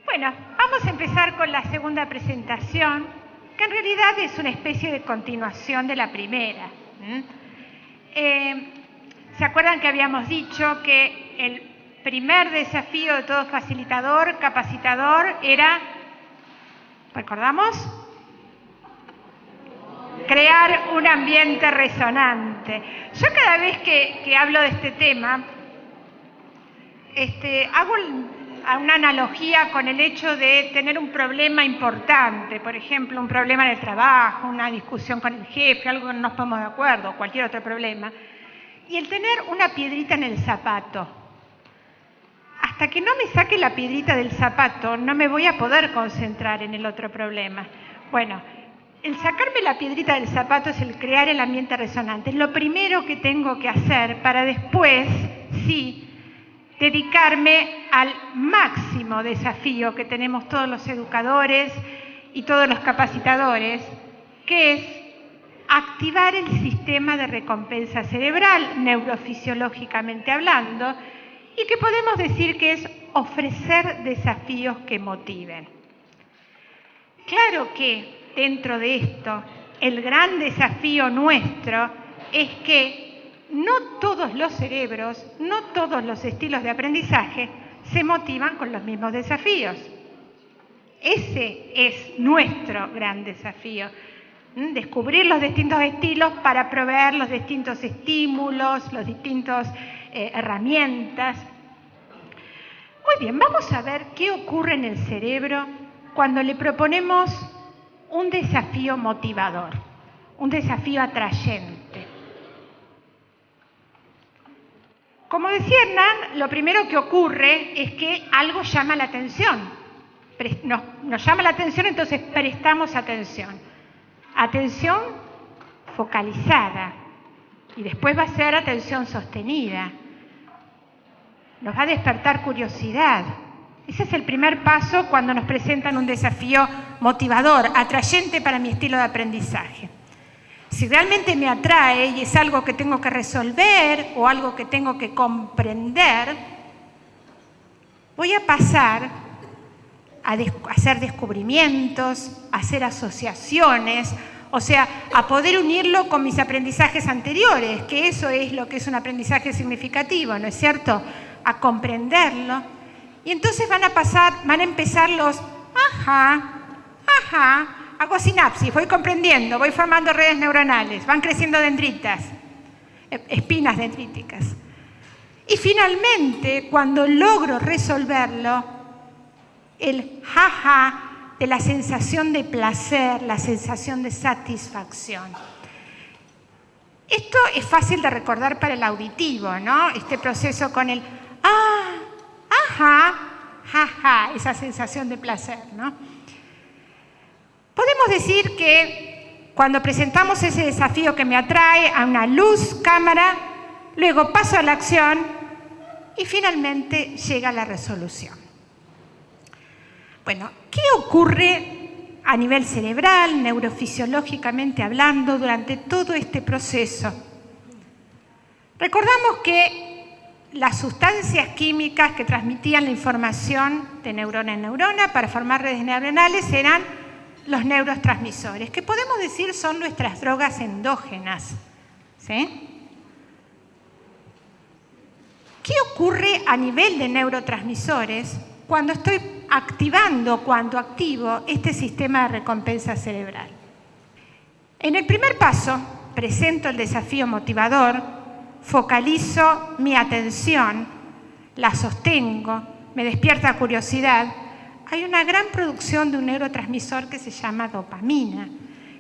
Bueno, vamos a empezar con la segunda presentación, que en realidad es una especie de continuación de la primera. ¿Se acuerdan que habíamos dicho que el primer desafío de todo facilitador, capacitador, era, ¿recordamos? Crear un ambiente resonante. Yo cada vez que hablo de este tema, hago una analogía con el hecho de tener un problema importante, por ejemplo, un problema en el trabajo, una discusión con el jefe, algo que no nos ponemos de acuerdo, cualquier otro problema, y el tener una piedrita en el zapato. Hasta que no me saque la piedrita del zapato, no me voy a poder concentrar en el otro problema. Bueno, el sacarme la piedrita del zapato es el crear el ambiente resonante. Es lo primero que tengo que hacer para después, sí, dedicarme al máximo desafío que tenemos todos los educadores y todos los capacitadores, que es activar el sistema de recompensa cerebral, neurofisiológicamente hablando, y que podemos decir que es ofrecer desafíos que motiven. Claro que dentro de esto, el gran desafío nuestro es que no todos los cerebros, no todos los estilos de aprendizaje se motivan con los mismos desafíos. Ese es nuestro gran desafío. Descubrir los distintos estilos para proveer los distintos estímulos, las distintas herramientas. Muy bien, vamos a ver qué ocurre en el cerebro cuando le proponemos un desafío motivador, un desafío atrayente. Como decía Hernán, lo primero que ocurre es que algo llama la atención. Nos llama la atención, entonces prestamos atención. Atención focalizada. Y después va a ser atención sostenida. Nos va a despertar curiosidad. Ese es el primer paso cuando nos presentan un desafío motivador, atrayente para mi estilo de aprendizaje. Si realmente me atrae y es algo que tengo que resolver o algo que tengo que comprender, voy a pasar a hacer descubrimientos, a hacer asociaciones, o sea, a poder unirlo con mis aprendizajes anteriores, que eso es lo que es un aprendizaje significativo, ¿no es cierto? A comprenderlo. Y entonces van a empezar los hago sinapsis, voy comprendiendo, voy formando redes neuronales, van creciendo dendritas, espinas dendríticas. Y finalmente, cuando logro resolverlo, el de la sensación de placer, la sensación de satisfacción. Esto es fácil de recordar para el auditivo, ¿no? Este proceso con el esa sensación de placer, ¿no? Podemos decir que cuando presentamos ese desafío que me atrae a una luz, cámara, luego paso a la acción y finalmente llega la resolución. Bueno, ¿qué ocurre a nivel cerebral, neurofisiológicamente hablando, durante todo este proceso? Recordamos que las sustancias químicas que transmitían la información de neurona en neurona para formar redes neuronales eran los neurotransmisores, que podemos decir son nuestras drogas endógenas. ¿Sí? ¿Qué ocurre a nivel de neurotransmisores cuando estoy activando, cuando activo este sistema de recompensa cerebral? En el primer paso, presento el desafío motivador, focalizo mi atención, la sostengo, me despierta curiosidad. Hay una gran producción de un neurotransmisor que se llama dopamina,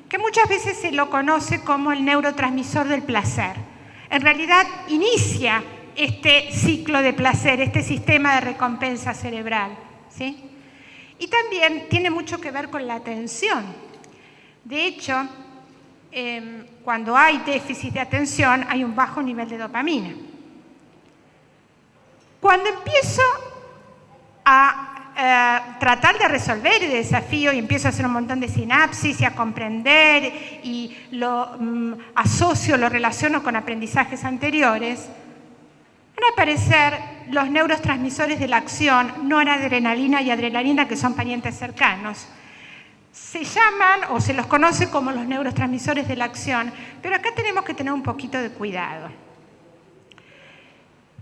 que muchas veces se lo conoce como el neurotransmisor del placer. En realidad inicia este ciclo de placer, este sistema de recompensa cerebral, ¿sí? Y también tiene mucho que ver con la atención. De hecho, cuando hay déficit de atención, hay un bajo nivel de dopamina. Cuando empiezo a tratar de resolver el desafío y empiezo a hacer un montón de sinapsis y a comprender y lo asocio, lo relaciono con aprendizajes anteriores, van a aparecer los neurotransmisores de la acción, noradrenalina y adrenalina, que son parientes cercanos. Se llaman o se los conoce como los neurotransmisores de la acción, pero acá tenemos que tener un poquito de cuidado.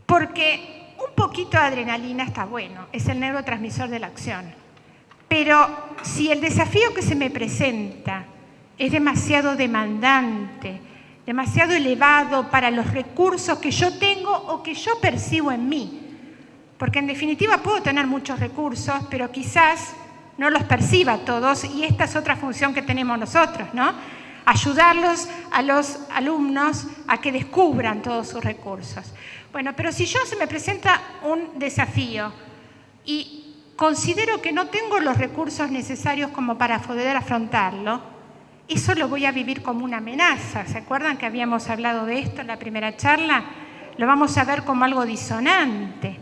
Porque un poquito de adrenalina está bueno, es el neurotransmisor de la acción. Pero si el desafío que se me presenta es demasiado demandante, demasiado elevado para los recursos que yo tengo o que yo percibo en mí, porque en definitiva puedo tener muchos recursos, pero quizás no los perciba todos, y esta es otra función que tenemos nosotros, ¿no? Ayudarlos a los alumnos a que descubran todos sus recursos. Bueno, pero si yo se me presenta un desafío y considero que no tengo los recursos necesarios como para poder afrontarlo, eso lo voy a vivir como una amenaza. ¿Se acuerdan que habíamos hablado de esto en la primera charla? Lo vamos a ver como algo disonante.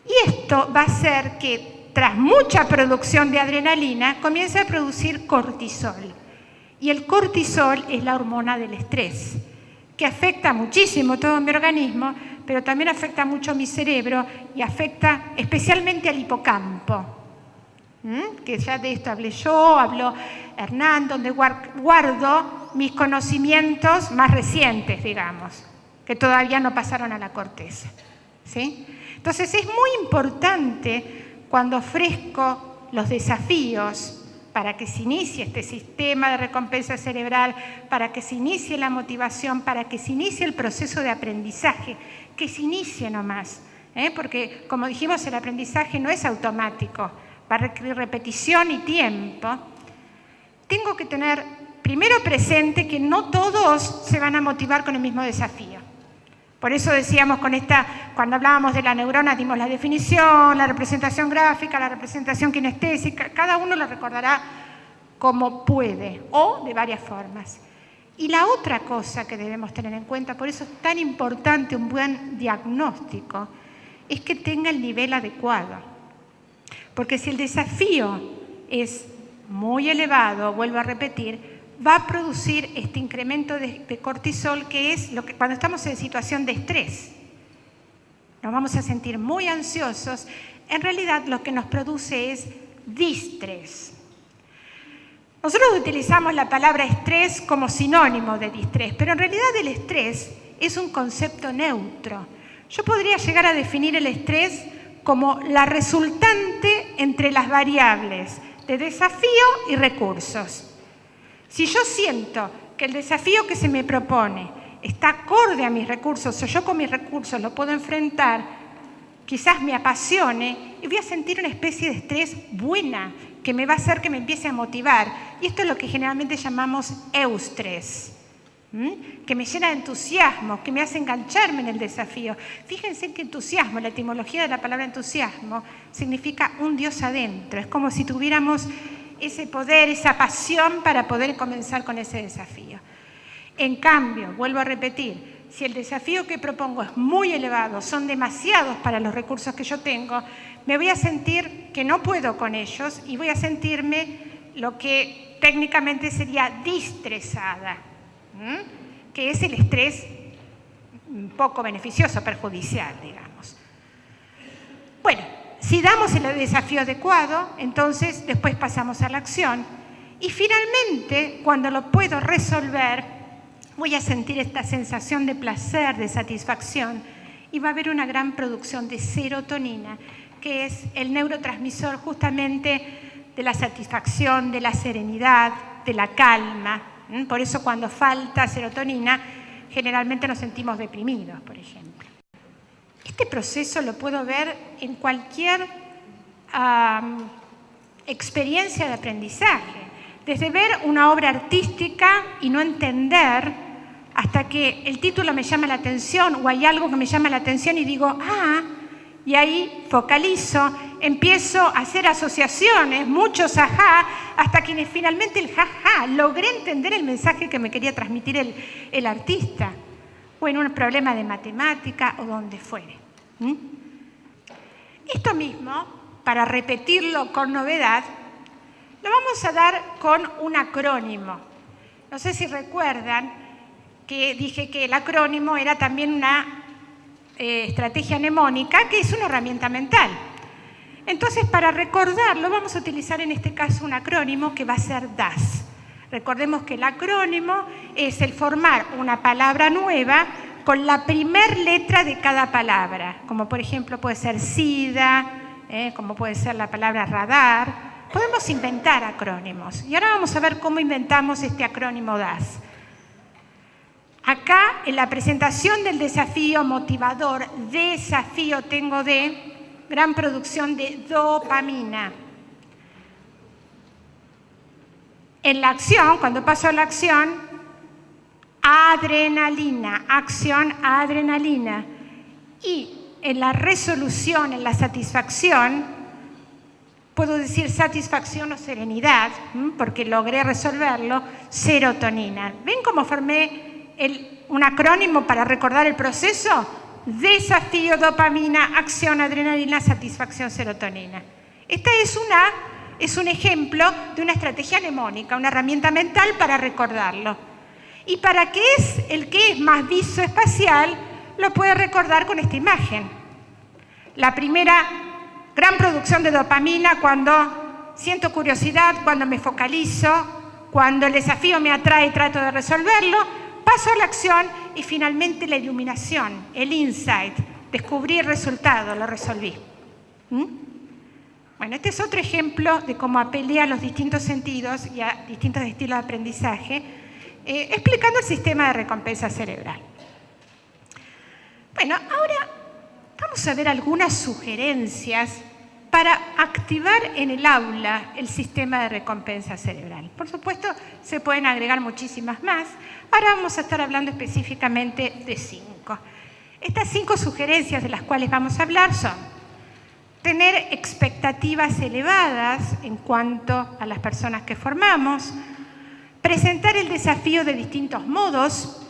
Y esto va a hacer que, tras mucha producción de adrenalina, comience a producir cortisol. Y el cortisol es la hormona del estrés, que afecta muchísimo todo mi organismo, pero también afecta mucho mi cerebro y afecta especialmente al hipocampo. Que ya de esto hablé yo, habló Hernán, donde guardo mis conocimientos más recientes, digamos, que todavía no pasaron a la corteza. ¿Sí? Entonces es muy importante cuando ofrezco los desafíos para que se inicie este sistema de recompensa cerebral, para que se inicie la motivación, para que se inicie el proceso de aprendizaje, que se inicie nomás, porque como dijimos, el aprendizaje no es automático, va a requerir repetición y tiempo. Tengo que tener primero presente que no todos se van a motivar con el mismo desafío. Por eso decíamos cuando hablábamos de la neurona, dimos la definición, la representación gráfica, la representación kinestésica, cada uno lo recordará como puede o de varias formas. Y la otra cosa que debemos tener en cuenta, por eso es tan importante un buen diagnóstico, es que tenga el nivel adecuado. Porque si el desafío es muy elevado, vuelvo a repetir, va a producir este incremento de cortisol, que es lo que cuando estamos en situación de estrés. Nos vamos a sentir muy ansiosos. En realidad lo que nos produce es distrés. Nosotros utilizamos la palabra estrés como sinónimo de distrés, pero en realidad el estrés es un concepto neutro. Yo podría llegar a definir el estrés como la resultante entre las variables de desafío y recursos. Si yo siento que el desafío que se me propone está acorde a mis recursos, o yo con mis recursos lo puedo enfrentar, quizás me apasione y voy a sentir una especie de estrés buena que me va a hacer que me empiece a motivar. Y esto es lo que generalmente llamamos eustrés, que me llena de entusiasmo, que me hace engancharme en el desafío. Fíjense que entusiasmo, la etimología de la palabra entusiasmo, significa un Dios adentro. Es como si tuviéramos ese poder, esa pasión para poder comenzar con ese desafío. En cambio, vuelvo a repetir, si el desafío que propongo es muy elevado, son demasiados para los recursos que yo tengo, me voy a sentir que no puedo con ellos y voy a sentirme lo que técnicamente sería distresada, que es el estrés poco beneficioso, perjudicial, digamos. Bueno, si damos el desafío adecuado, entonces después pasamos a la acción y finalmente, cuando lo puedo resolver, voy a sentir esta sensación de placer, de satisfacción y va a haber una gran producción de serotonina, que es el neurotransmisor justamente de la satisfacción, de la serenidad, de la calma. Por eso cuando falta serotonina, generalmente nos sentimos deprimidos, por ejemplo. Este proceso lo puedo ver en cualquier experiencia de aprendizaje. Desde ver una obra artística y no entender hasta que el título me llama la atención o hay algo que me llama la atención y digo, y ahí focalizo, empiezo a hacer asociaciones, muchos ajá, hasta que finalmente el jajá, logré entender el mensaje que me quería transmitir el artista, o en un problema de matemática o donde fuere. Esto mismo, para repetirlo con novedad, lo vamos a dar con un acrónimo. No sé si recuerdan que dije que el acrónimo era también una estrategia mnemónica, que es una herramienta mental. Entonces, para recordarlo, vamos a utilizar en este caso un acrónimo que va a ser DAS. Recordemos que el acrónimo es el formar una palabra nueva con la primer letra de cada palabra, como por ejemplo puede ser SIDA, como puede ser la palabra radar. Podemos inventar acrónimos. Y ahora vamos a ver cómo inventamos este acrónimo DAS. Acá, en la presentación del desafío motivador, desafío tengo de gran producción de dopamina. En la acción, cuando paso a la acción, adrenalina, acción, adrenalina. Y en la resolución, en la satisfacción, puedo decir satisfacción o serenidad, porque logré resolverlo, serotonina. ¿Ven cómo formé un acrónimo para recordar el proceso? Desafío, dopamina, acción, adrenalina, satisfacción, serotonina. Esta es un ejemplo de una estrategia mnemónica, una herramienta mental para recordarlo. Y para que el que es más visoespacial, lo puede recordar con esta imagen. La primera gran producción de dopamina cuando siento curiosidad, cuando me focalizo, cuando el desafío me atrae y trato de resolverlo, paso a la acción y finalmente la iluminación, el insight, descubrí el resultado, lo resolví. Bueno, este es otro ejemplo de cómo apelé a los distintos sentidos y a distintos estilos de aprendizaje, explicando el sistema de recompensa cerebral. Bueno, ahora vamos a ver algunas sugerencias para activar en el aula el sistema de recompensa cerebral. Por supuesto, se pueden agregar muchísimas más. Ahora vamos a estar hablando específicamente de 5. Estas 5 sugerencias de las cuales vamos a hablar son tener expectativas elevadas en cuanto a las personas que formamos, presentar el desafío de distintos modos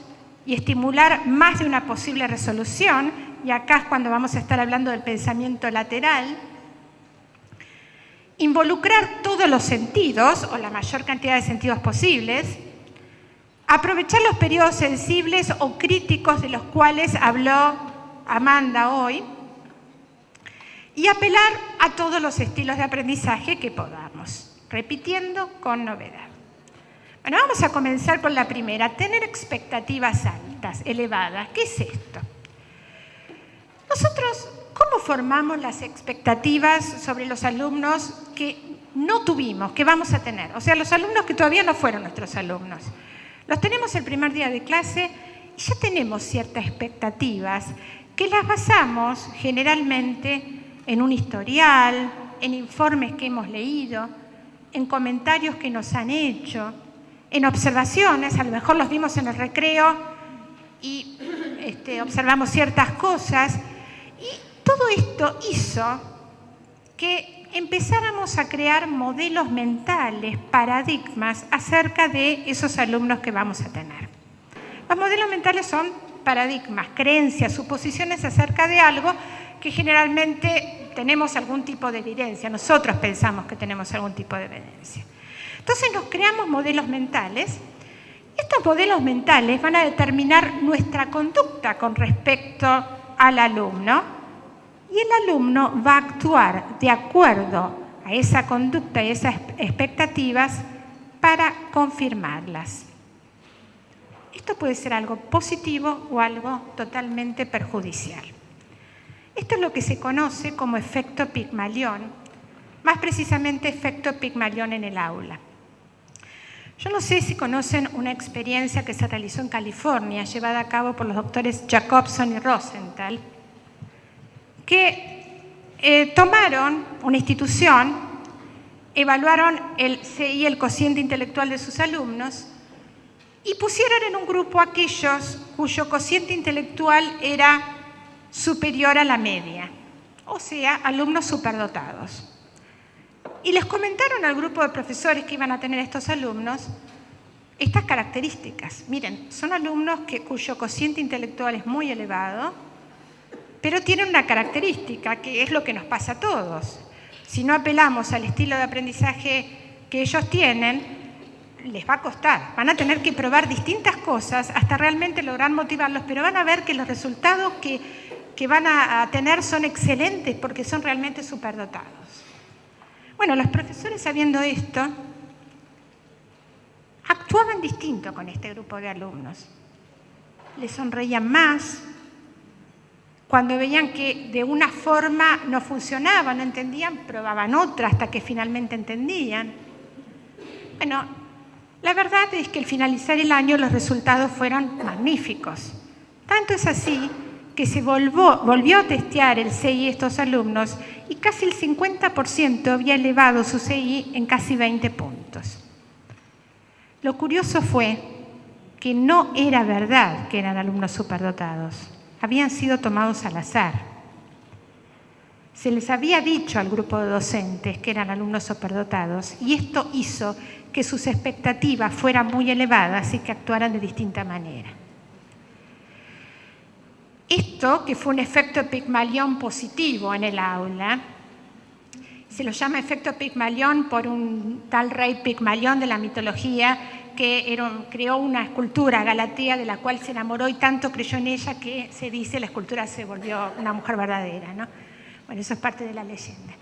y estimular más de una posible resolución, y acá es cuando vamos a estar hablando del pensamiento lateral, involucrar todos los sentidos, o la mayor cantidad de sentidos posibles, aprovechar los periodos sensibles o críticos de los cuales habló Amanda hoy, y apelar a todos los estilos de aprendizaje que podamos, repitiendo con novedad. Bueno, vamos a comenzar con la primera, tener expectativas altas, elevadas. ¿Qué es esto? Nosotros, ¿cómo formamos las expectativas sobre los alumnos que no tuvimos, que vamos a tener? O sea, los alumnos que todavía no fueron nuestros alumnos. Los tenemos el primer día de clase y ya tenemos ciertas expectativas que las basamos generalmente en un historial, en informes que hemos leído, en comentarios que nos han hecho, en observaciones, a lo mejor los vimos en el recreo y observamos ciertas cosas. Y todo esto hizo que empezáramos a crear modelos mentales, paradigmas acerca de esos alumnos que vamos a tener. Los modelos mentales son paradigmas, creencias, suposiciones acerca de algo que generalmente tenemos algún tipo de evidencia. Nosotros pensamos que tenemos algún tipo de evidencia. Entonces nos creamos modelos mentales. Estos modelos mentales van a determinar nuestra conducta con respecto al alumno y el alumno va a actuar de acuerdo a esa conducta y esas expectativas para confirmarlas. Esto puede ser algo positivo o algo totalmente perjudicial. Esto es lo que se conoce como efecto Pigmalión, más precisamente efecto Pigmalión en el aula. Yo no sé si conocen una experiencia que se realizó en California, llevada a cabo por los doctores Jacobson y Rosenthal, que tomaron una institución, evaluaron el CI, el cociente intelectual de sus alumnos, y pusieron en un grupo a aquellos cuyo cociente intelectual era superior a la media, o sea, alumnos superdotados. Y les comentaron al grupo de profesores que iban a tener estos alumnos estas características. Miren, son alumnos cuyo cociente intelectual es muy elevado, pero tienen una característica que es lo que nos pasa a todos. Si no apelamos al estilo de aprendizaje que ellos tienen, les va a costar. Van a tener que probar distintas cosas hasta realmente lograr motivarlos, pero van a ver que los resultados que que van a tener son excelentes porque son realmente superdotados. Bueno, los profesores, sabiendo esto, actuaban distinto con este grupo de alumnos. Les sonreían más. Cuando veían que de una forma no funcionaba, no entendían, probaban otra hasta que finalmente entendían. Bueno, la verdad es que al finalizar el año los resultados fueron magníficos. Tanto es así que se volvió a testear el CI a estos alumnos y casi el 50% había elevado su CI en casi 20 puntos. Lo curioso fue que no era verdad que eran alumnos superdotados, habían sido tomados al azar. Se les había dicho al grupo de docentes que eran alumnos superdotados y esto hizo que sus expectativas fueran muy elevadas y que actuaran de distinta manera. Esto, que fue un efecto Pigmalión positivo en el aula, se lo llama efecto Pigmalión por un tal rey Pigmalión de la mitología que creó una escultura, Galatea, de la cual se enamoró y tanto creyó en ella que se dice la escultura se volvió una mujer verdadera, ¿no? Bueno, eso es parte de la leyenda.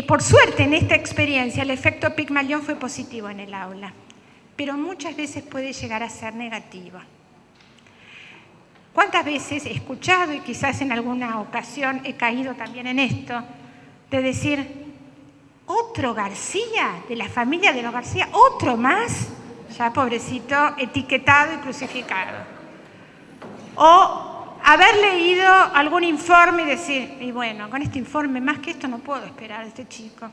Por suerte, en esta experiencia, el efecto Pigmalión fue positivo en el aula, pero muchas veces puede llegar a ser negativo. ¿Cuántas veces he escuchado, y quizás en alguna ocasión he caído también en esto, de decir, ¿otro García? ¿De la familia de los García? ¿Otro más? Ya pobrecito, etiquetado y crucificado. O haber leído algún informe y decir, y bueno, con este informe más que esto no puedo esperar a este chico.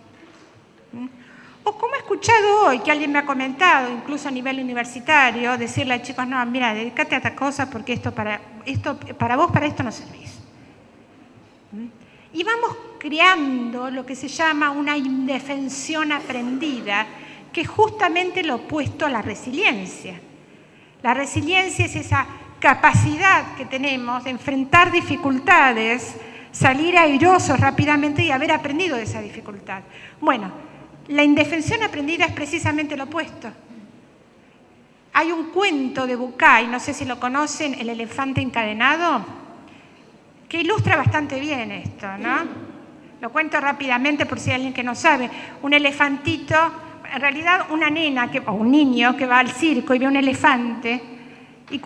O como he escuchado hoy, que alguien me ha comentado, incluso a nivel universitario, decirle a chicos, no, mira, dedícate a esta cosa porque para vos para esto no servís. Y vamos creando lo que se llama una indefensión aprendida, que es justamente lo opuesto a la resiliencia. La resiliencia es esa capacidad que tenemos de enfrentar dificultades, salir airosos rápidamente y haber aprendido de esa dificultad. Bueno, la indefensión aprendida es precisamente lo opuesto. Hay un cuento de Bucay, no sé si lo conocen, El elefante encadenado, que ilustra bastante bien esto, ¿no? Lo cuento rápidamente por si hay alguien que no sabe. Un elefantito, en realidad una nena o un niño que va al circo y ve un elefante y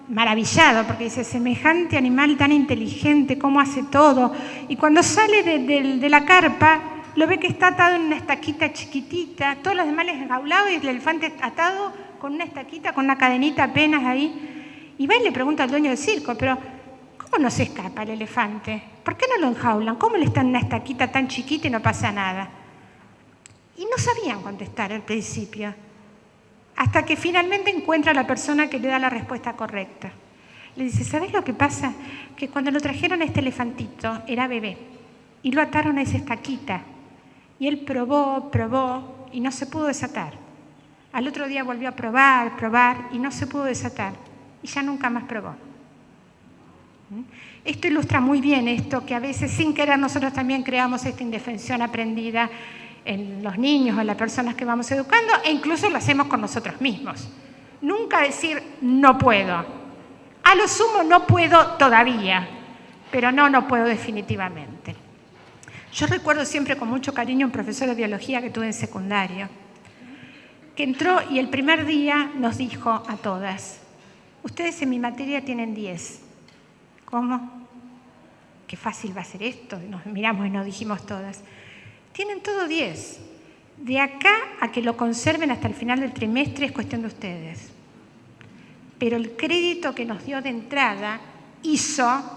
maravillado porque dice, semejante animal tan inteligente, cómo hace todo. Y cuando sale de la carpa, lo ve que está atado en una estaquita chiquitita, todos los demás enjaulados y el elefante atado con una estaquita, con una cadenita apenas ahí. Y va y le pregunta al dueño del circo, pero ¿cómo no se escapa el elefante? ¿Por qué no lo enjaulan? ¿Cómo le está en una estaquita tan chiquita y no pasa nada? Y no sabían contestar al principio, hasta que finalmente encuentra a la persona que le da la respuesta correcta. Le dice, ¿sabés lo que pasa? Que cuando lo trajeron a este elefantito, era bebé, y lo ataron a esa estaquita. Y él probó, y no se pudo desatar. Al otro día volvió a probar, y no se pudo desatar. Y ya nunca más probó. Esto ilustra muy bien esto, que a veces sin querer nosotros también creamos esta indefensión aprendida en los niños o en las personas que vamos educando, e incluso lo hacemos con nosotros mismos. Nunca decir, no puedo. A lo sumo, no puedo todavía, pero no puedo definitivamente. Yo recuerdo siempre con mucho cariño un profesor de biología que tuve en secundario, que entró y el primer día nos dijo a todas, ustedes en mi materia tienen 10. ¿Cómo? Qué fácil va a ser esto. Nos miramos y nos dijimos todas. Tienen todo 10. De acá a que lo conserven hasta el final del trimestre es cuestión de ustedes. Pero el crédito que nos dio de entrada hizo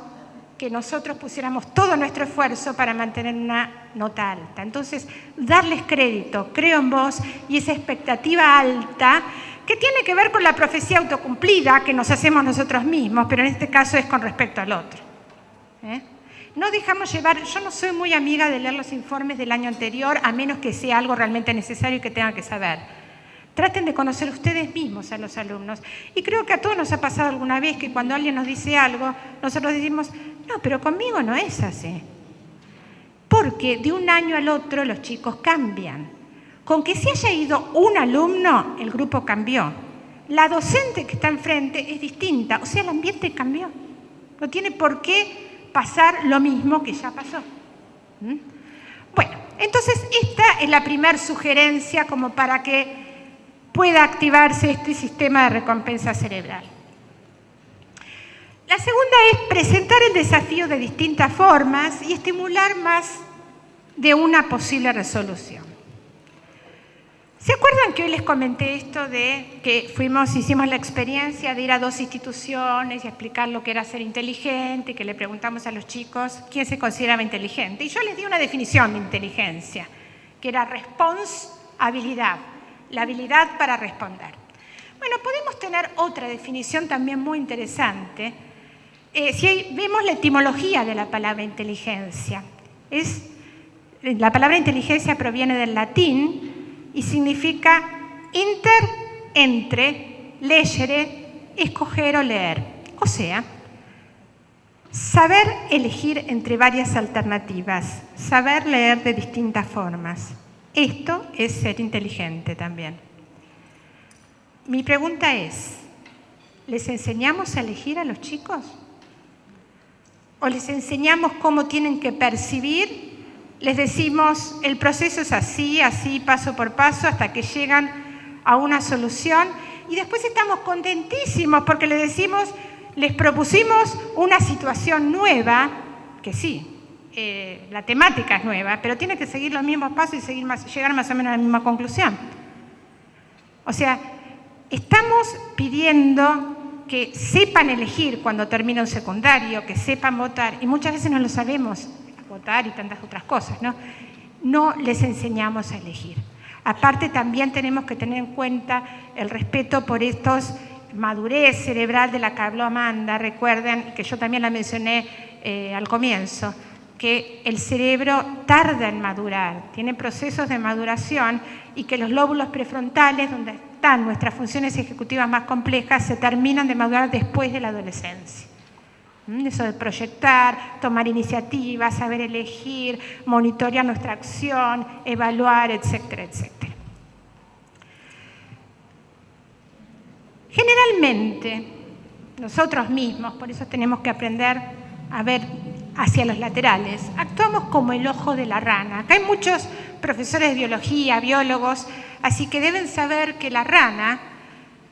que nosotros pusiéramos todo nuestro esfuerzo para mantener una nota alta. Entonces, darles crédito, creo en vos, y esa expectativa alta que tiene que ver con la profecía autocumplida que nos hacemos nosotros mismos, pero en este caso es con respecto al otro. No dejamos llevar, yo no soy muy amiga de leer los informes del año anterior, a menos que sea algo realmente necesario y que tengan que saber. Traten de conocer ustedes mismos a los alumnos. Y creo que a todos nos ha pasado alguna vez que cuando alguien nos dice algo, nosotros decimos, no, pero conmigo no es así. Porque de un año al otro los chicos cambian. Con que se haya ido un alumno, el grupo cambió. La docente que está enfrente es distinta, o sea, el ambiente cambió. No tiene por qué pasar lo mismo que ya pasó. Bueno, entonces esta es la primera sugerencia como para que pueda activarse este sistema de recompensa cerebral. La segunda es presentar el desafío de distintas formas y estimular más de una posible resolución. ¿Se acuerdan que hoy les comenté esto de que hicimos la experiencia de ir a 2 instituciones y explicar lo que era ser inteligente, y que le preguntamos a los chicos quién se consideraba inteligente? Y yo les di una definición de inteligencia, que era responsabilidad, la habilidad para responder. Bueno, podemos tener otra definición también muy interesante. Si vemos la etimología de la palabra inteligencia, la palabra inteligencia proviene del latín y significa entre, legere, escoger o leer. O sea, saber elegir entre varias alternativas, saber leer de distintas formas. Esto es ser inteligente también. Mi pregunta es, ¿les enseñamos a elegir a los chicos? ¿O les enseñamos cómo tienen que percibir? Les decimos, el proceso es así, así, paso por paso, hasta que llegan a una solución. Y después estamos contentísimos porque les propusimos una situación nueva, que sí, la temática es nueva, pero tiene que seguir los mismos pasos y llegar más o menos a la misma conclusión. O sea, estamos pidiendo que sepan elegir cuando termina un secundario, que sepan votar, y muchas veces no lo sabemos, votar y tantas otras cosas, ¿no? No les enseñamos a elegir. Aparte, también tenemos que tener en cuenta el respeto por estos madurez cerebral de la que habló Amanda. Recuerden que yo también la mencioné al comienzo, que el cerebro tarda en madurar, tiene procesos de maduración y que los lóbulos prefrontales, donde están nuestras funciones ejecutivas más complejas, se terminan de madurar después de la adolescencia. Eso de proyectar, tomar iniciativas, saber elegir, monitorear nuestra acción, evaluar, etcétera, etcétera. Generalmente, nosotros mismos, por eso tenemos que aprender a ver hacia los laterales, actuamos como el ojo de la rana. Acá hay muchos profesores de biología, biólogos, así que deben saber que la rana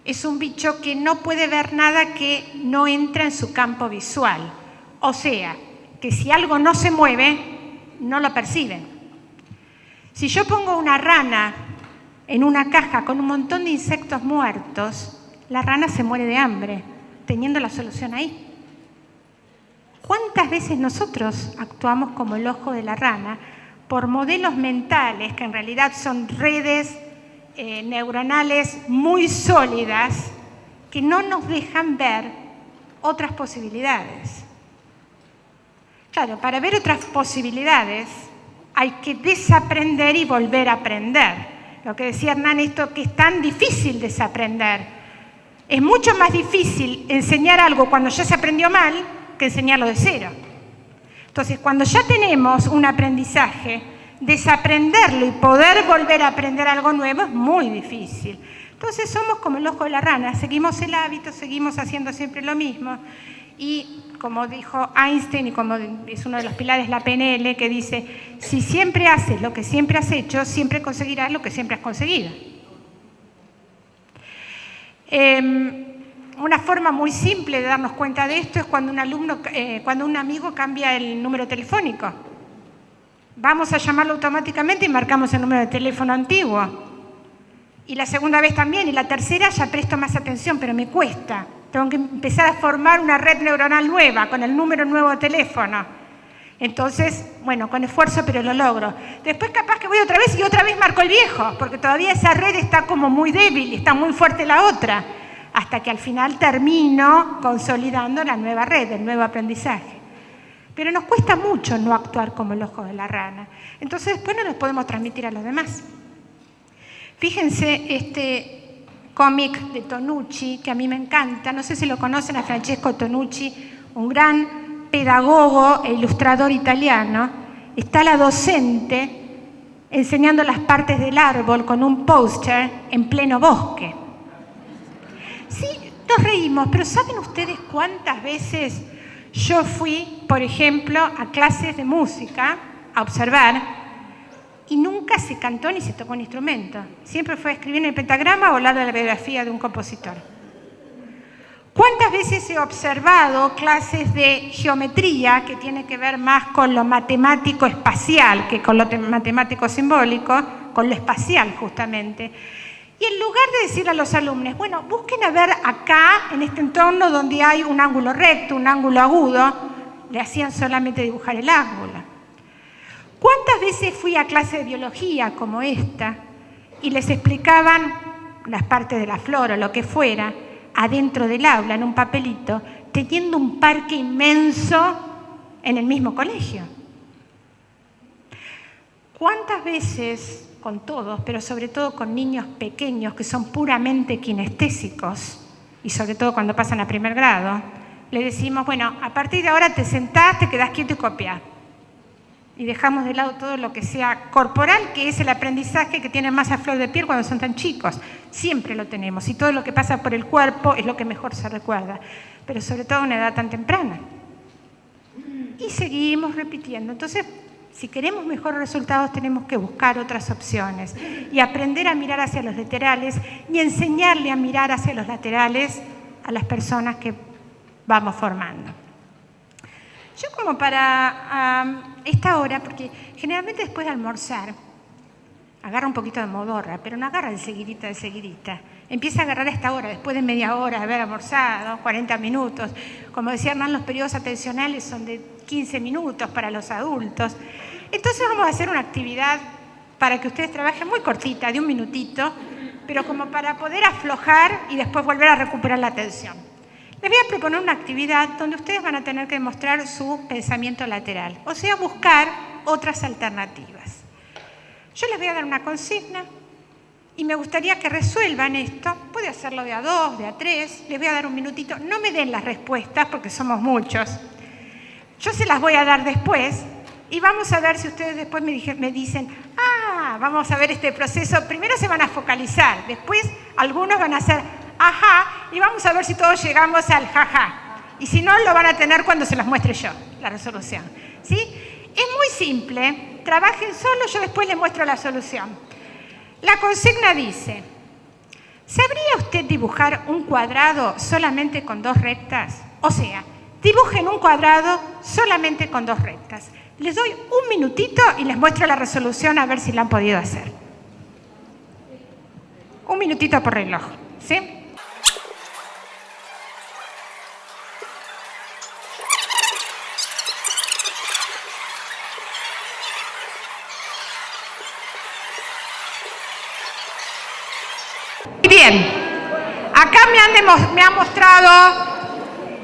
es un bicho que no puede ver nada que no entra en su campo visual. O sea, que si algo no se mueve, no lo perciben. Si yo pongo una rana en una caja con un montón de insectos muertos, la rana se muere de hambre, teniendo la solución ahí. ¿Cuántas veces nosotros actuamos como el ojo de la rana por modelos mentales que en realidad son redes neuronales muy sólidas que no nos dejan ver otras posibilidades? Claro, para ver otras posibilidades hay que desaprender y volver a aprender. Lo que decía Hernán, esto que es tan difícil desaprender. Es mucho más difícil enseñar algo cuando ya se aprendió mal que enseñarlo de cero. Entonces, cuando ya tenemos un aprendizaje, desaprenderlo y poder volver a aprender algo nuevo es muy difícil. Entonces somos como el ojo de la rana, seguimos el hábito, seguimos haciendo siempre lo mismo. Y como dijo Einstein, y como es uno de los pilares de la PNL, que dice, si siempre haces lo que siempre has hecho, siempre conseguirás lo que siempre has conseguido. Una forma muy simple de darnos cuenta de esto es cuando un amigo cambia el número telefónico. Vamos a llamarlo automáticamente y marcamos el número de teléfono antiguo. Y la segunda vez también, y la tercera ya presto más atención, pero me cuesta. Tengo que empezar a formar una red neuronal nueva con el número nuevo de teléfono. Entonces, bueno, con esfuerzo, pero lo logro. Después capaz que voy otra vez y otra vez marco el viejo, porque todavía esa red está como muy débil, está muy fuerte la otra, hasta que al final termino consolidando la nueva red, el nuevo aprendizaje. Pero nos cuesta mucho no actuar como el ojo de la rana. Entonces después no los podemos transmitir a los demás. Fíjense este cómic de Tonucci, que a mí me encanta. No sé si lo conocen, a Francesco Tonucci, un gran pedagogo e ilustrador italiano. Está la docente enseñando las partes del árbol con un póster en pleno bosque. Sí, nos reímos, pero ¿saben ustedes cuántas veces Yo fui, por ejemplo, a clases de música, a observar, y nunca se cantó ni se tocó un instrumento. Siempre fue a escribir en el pentagrama o hablar de la biografía de un compositor. ¿Cuántas veces he observado clases de geometría que tiene que ver más con lo matemático espacial que con lo matemático simbólico, con lo espacial justamente? Y en lugar de decir a los alumnos, bueno, busquen a ver acá, en este entorno donde hay un ángulo recto, un ángulo agudo, le hacían solamente dibujar el ángulo. ¿Cuántas veces fui a clase de biología como esta y les explicaban las partes de la flor o lo que fuera, adentro del aula, en un papelito, teniendo un parque inmenso en el mismo colegio? ¿Cuántas veces, con todos, pero sobre todo con niños pequeños que son puramente kinestésicos, y sobre todo cuando pasan a primer grado, le decimos, bueno, a partir de ahora te sentás, te quedás quieto y copiás? Y dejamos de lado todo lo que sea corporal, que es el aprendizaje que tienen más a flor de piel cuando son tan chicos. Siempre lo tenemos, y todo lo que pasa por el cuerpo es lo que mejor se recuerda, pero sobre todo a una edad tan temprana. Y seguimos repitiendo. Entonces, si queremos mejores resultados, tenemos que buscar otras opciones y aprender a mirar hacia los laterales y enseñarle a mirar hacia los laterales a las personas que vamos formando. Yo como para esta hora, porque generalmente después de almorzar, agarra un poquito de modorra, pero no agarra de seguidita. Empieza a agarrar a esta hora, después de media hora de haber almorzado, 40 minutos. Como decía Hernán, los periodos atencionales son de 15 minutos para los adultos. Entonces vamos a hacer una actividad para que ustedes trabajen muy cortita, de un minutito, pero como para poder aflojar y después volver a recuperar la atención. Les voy a proponer una actividad donde ustedes van a tener que demostrar su pensamiento lateral, o sea, buscar otras alternativas. Yo les voy a dar una consigna y me gustaría que resuelvan esto. Puede hacerlo de a 2, de a 3, les voy a dar un minutito. No me den las respuestas porque somos muchos. Yo se las voy a dar después y vamos a ver si ustedes después me dicen, vamos a ver este proceso. Primero se van a focalizar, después algunos van a hacer ajá, y vamos a ver si todos llegamos al jaja. Y si no, lo van a tener cuando se las muestre yo, la resolución. ¿Sí? Es muy simple, trabajen solo, yo después les muestro la solución. La consigna dice, ¿sabría usted dibujar un cuadrado solamente con 2 rectas? O sea, dibujen un cuadrado solamente con 2 rectas. Les doy un minutito y les muestro la resolución a ver si la han podido hacer. Un minutito por reloj, ¿sí? Bien, acá me han mostrado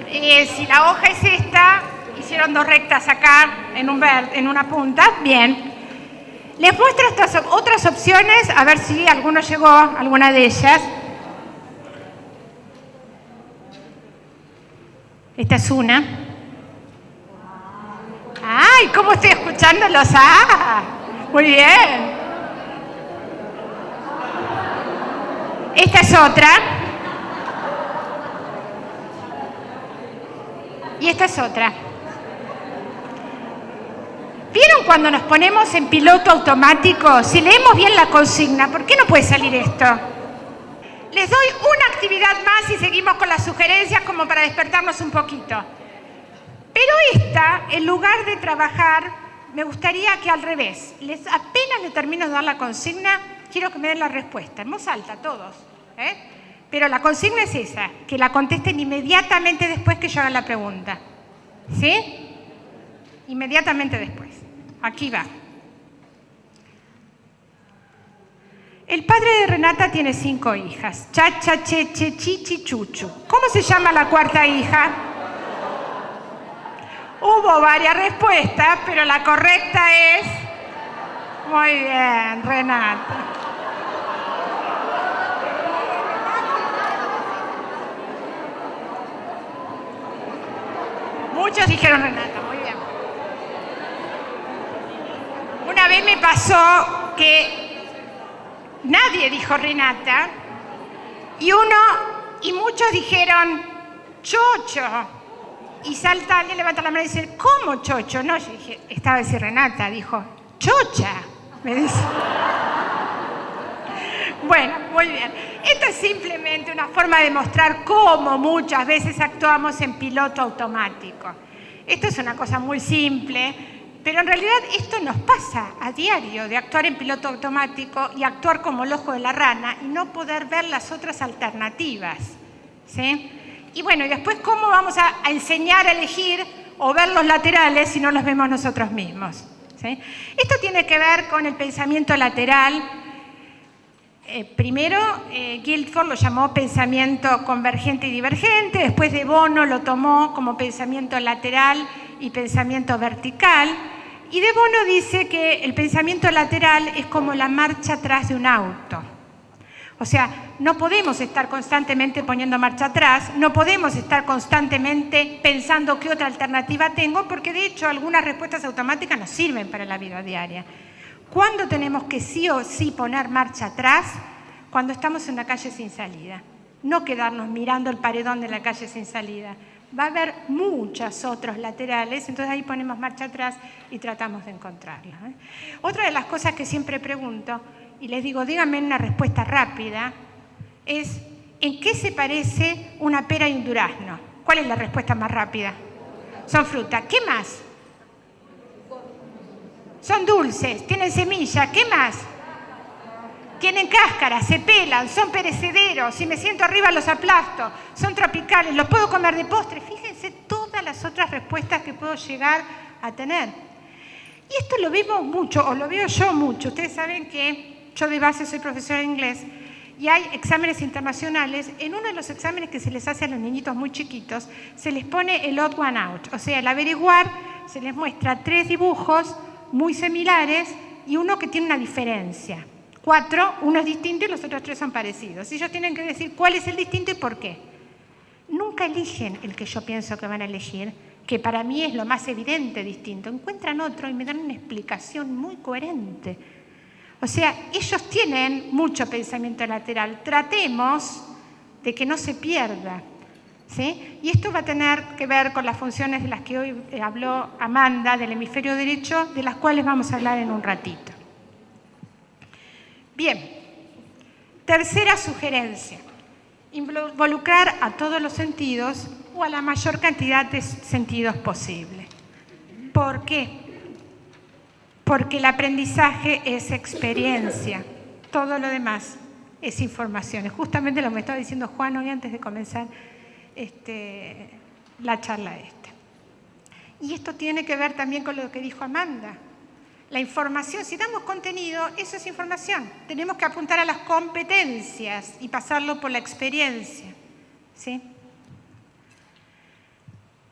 si la hoja es esta, hicieron 2 rectas acá en una punta, bien. Les muestro estas otras opciones, a ver si alguno llegó a alguna de ellas. Esta es una. ¡Ay! ¿Cómo estoy escuchando los Muy bien. Esta es otra. Y esta es otra. ¿Vieron cuando nos ponemos en piloto automático? Si leemos bien la consigna, ¿por qué no puede salir esto? Les doy una actividad más y seguimos con las sugerencias como para despertarnos un poquito. Pero esta, en lugar de trabajar, me gustaría que al revés, apenas le termino de dar la consigna, quiero que me den la respuesta, en voz alta, todos. Pero la consigna es esa, que la contesten inmediatamente después que yo haga la pregunta. ¿Sí? Inmediatamente después. Aquí va. El padre de Renata tiene 5 hijas. Chacha, Cheche, Chichi, Chuchu. ¿Cómo se llama la 4ª hija? Hubo varias respuestas, pero la correcta es... Muy bien, Renata. Muchos dijeron Renata, muy bien. Una vez me pasó que nadie dijo Renata y muchos dijeron Chocho. Y salta alguien, levanta la mano y dice, ¿cómo chocho? No, yo dije, estaba a decir Renata, dijo, chocha, me dice. Bueno, muy bien. Esto es simplemente una forma de mostrar cómo muchas veces actuamos en piloto automático. Esto es una cosa muy simple, pero en realidad esto nos pasa a diario, de actuar en piloto automático y actuar como el ojo de la rana y no poder ver las otras alternativas, ¿sí? Y bueno, y después, ¿cómo vamos a enseñar a elegir o ver los laterales si no los vemos nosotros mismos? ¿Sí? Esto tiene que ver con el pensamiento lateral. Primero, Guilford lo llamó pensamiento convergente y divergente, después de Bono lo tomó como pensamiento lateral y pensamiento vertical, y de Bono dice que el pensamiento lateral es como la marcha atrás de un auto. O sea, no podemos estar constantemente poniendo marcha atrás, no podemos estar constantemente pensando qué otra alternativa tengo, porque de hecho algunas respuestas automáticas nos sirven para la vida diaria. ¿Cuándo tenemos que sí o sí poner marcha atrás? Cuando estamos en la calle sin salida. No quedarnos mirando el paredón de la calle sin salida. Va a haber muchos otros laterales, entonces ahí ponemos marcha atrás y tratamos de encontrarlos. Otra de las cosas que siempre pregunto, y les digo, díganme una respuesta rápida, es ¿en qué se parece una pera y un durazno? ¿Cuál es la respuesta más rápida? Son frutas. ¿Qué más? Son dulces, tienen semilla. ¿Qué más? Tienen cáscara, se pelan, son perecederos. Si me siento arriba los aplasto. Son tropicales, los puedo comer de postre. Fíjense todas las otras respuestas que puedo llegar a tener. Y esto lo vemos mucho, o lo veo yo mucho. Ustedes saben que yo de base soy profesora de inglés y hay exámenes internacionales. En uno de los exámenes que se les hace a los niñitos muy chiquitos, se les pone el odd one out. O sea, al averiguar, se les muestra 3 dibujos muy similares y uno que tiene una diferencia. 4, uno es distinto y los otros 3 son parecidos. Ellos tienen que decir cuál es el distinto y por qué. Nunca eligen el que yo pienso que van a elegir, que para mí es lo más evidente distinto. Encuentran otro y me dan una explicación muy coherente. O sea, ellos tienen mucho pensamiento lateral. Tratemos de que no se pierda, ¿sí? Y esto va a tener que ver con las funciones de las que hoy habló Amanda, del hemisferio derecho, de las cuales vamos a hablar en un ratito. Bien, tercera sugerencia, involucrar a todos los sentidos o a la mayor cantidad de sentidos posible. ¿Por qué? Porque el aprendizaje es experiencia, todo lo demás es información. Es justamente lo que me estaba diciendo Juan hoy antes de comenzar la charla esta. Y esto tiene que ver también con lo que dijo Amanda. La información, si damos contenido, eso es información. Tenemos que apuntar a las competencias y pasarlo por la experiencia, ¿sí?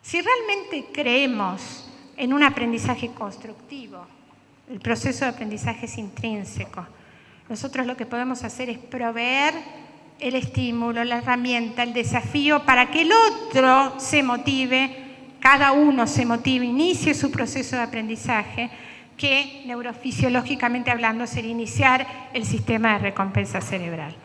Si realmente creemos en un aprendizaje constructivo, el proceso de aprendizaje es intrínseco. Nosotros lo que podemos hacer es proveer el estímulo, la herramienta, el desafío para que el otro se motive, cada uno se motive, inicie su proceso de aprendizaje, que neurofisiológicamente hablando sería iniciar el sistema de recompensa cerebral.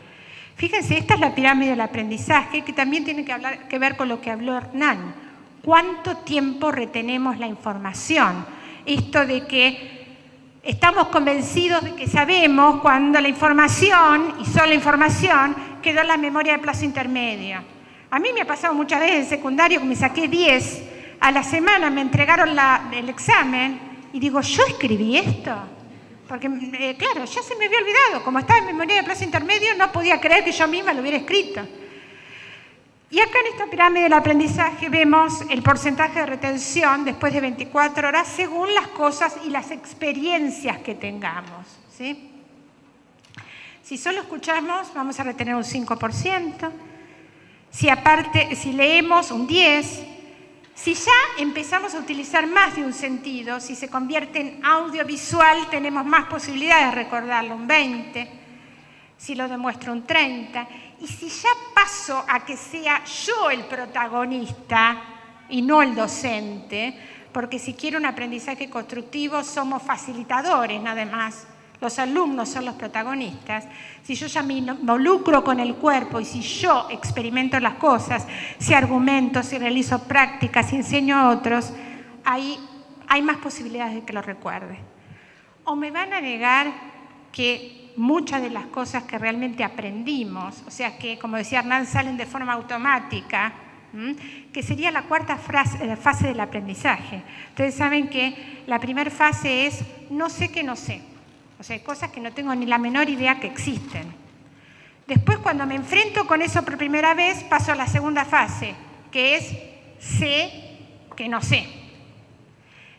Fíjense, esta es la pirámide del aprendizaje que también tiene que ver con lo que habló Hernán. ¿Cuánto tiempo retenemos la información? Esto de que estamos convencidos de que sabemos cuando la información, y solo información, quedó en la memoria de plazo intermedio. A mí me ha pasado muchas veces en secundario que me saqué 10, a la semana me entregaron el examen y digo, ¿yo escribí esto? Porque, claro, ya se me había olvidado. Como estaba en memoria de plazo intermedio, no podía creer que yo misma lo hubiera escrito. Y acá en esta pirámide del aprendizaje vemos el porcentaje de retención después de 24 horas según las cosas y las experiencias que tengamos, ¿sí? Si solo escuchamos, vamos a retener un 5%. Si leemos, un 10%. Si ya empezamos a utilizar más de un sentido, si se convierte en audiovisual, tenemos más posibilidades de recordarlo, un 20%. Si lo demuestro, un 30%. Y si ya paso a que sea yo el protagonista y no el docente, porque si quiero un aprendizaje constructivo somos facilitadores nada más. los alumnos son los protagonistas, si yo ya me involucro con el cuerpo y si yo experimento las cosas, si argumento, si realizo prácticas, si enseño a otros, ahí hay más posibilidades de que lo recuerde. O me van a negar que muchas de las cosas que realmente aprendimos, o sea que, como decía Hernán, salen de forma automática, que sería la cuarta fase del aprendizaje. Ustedes saben que la primera fase es no sé que no sé. O sea, hay cosas que no tengo ni la menor idea que existen. Después, cuando me enfrento con eso por primera vez, paso a la segunda fase, que es sé que no sé.